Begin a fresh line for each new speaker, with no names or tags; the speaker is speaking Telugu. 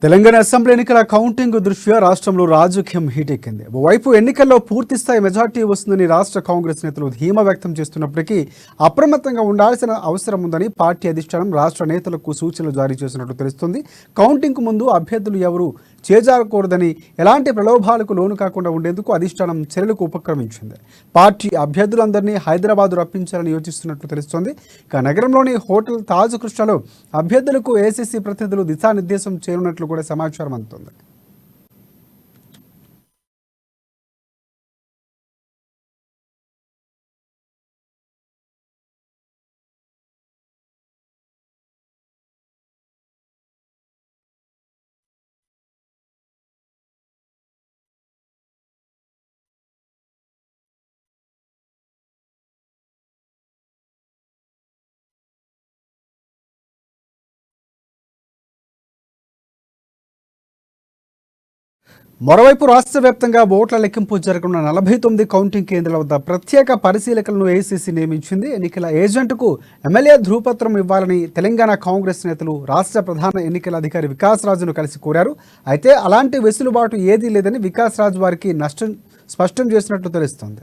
తెలంగాణ అసెంబ్లీ ఎన్నికల కౌంటింగ్ దృష్ట్యా రాష్ట్రంలో రాజకీయం హీటెక్కింది. ఓవైపు ఎన్నికల్లో పూర్తిస్థాయి మెజార్టీ వస్తుందని రాష్ట్ర కాంగ్రెస్ నేతలు ధీమా వ్యక్తం చేస్తున్నప్పటికీ అప్రమత్తంగా ఉండాల్సిన అవసరం ఉందని పార్టీ అధిష్టానం రాష్ట్ర నేతలకు సూచనలు జారీ చేసినట్టు తెలుస్తుంది. కౌంటింగ్కు ముందు అభ్యర్థులు ఎవరు చేజారకూడదని, ఎలాంటి ప్రలోభాలకు లోను కాకుండా ఉండేందుకు అధిష్టానం చర్యలకు ఉపక్రమించింది. పార్టీ అభ్యర్థులందరినీ హైదరాబాద్ రప్పించాలని యోచిస్తున్నట్లు తెలుస్తోంది. ఇక నగరంలోని హోటల్ తాజ్ కృష్ణలో అభ్యర్థులకు ఏసీసీ ప్రతినిధులు దిశానిర్దేశం చేయనున్నట్లు కూడా సమాచారం అందుతుంది. మరోవైపు రాష్ట్ర వ్యాప్తంగా ఓట్ల లెక్కింపు జరగనున్న 49 కౌంటింగ్ కేంద్రాల వద్ద ప్రత్యేక పరిశీలకులను ఏసీసీ నియమించింది. ఎన్నికల ఏజెంట్కు ఎమ్మెల్యే ధృవపత్రం ఇవ్వాలని తెలంగాణ కాంగ్రెస్ నేతలు రాష్ట్ర ప్రధాన ఎన్నికల అధికారి వికాస్ రాజును కలిసి కోరారు. అయితే అలాంటి వెసులుబాటు ఏదీ లేదని వికాస్ రాజు వారికి స్పష్టం చేసినట్లు తెలుస్తోంది.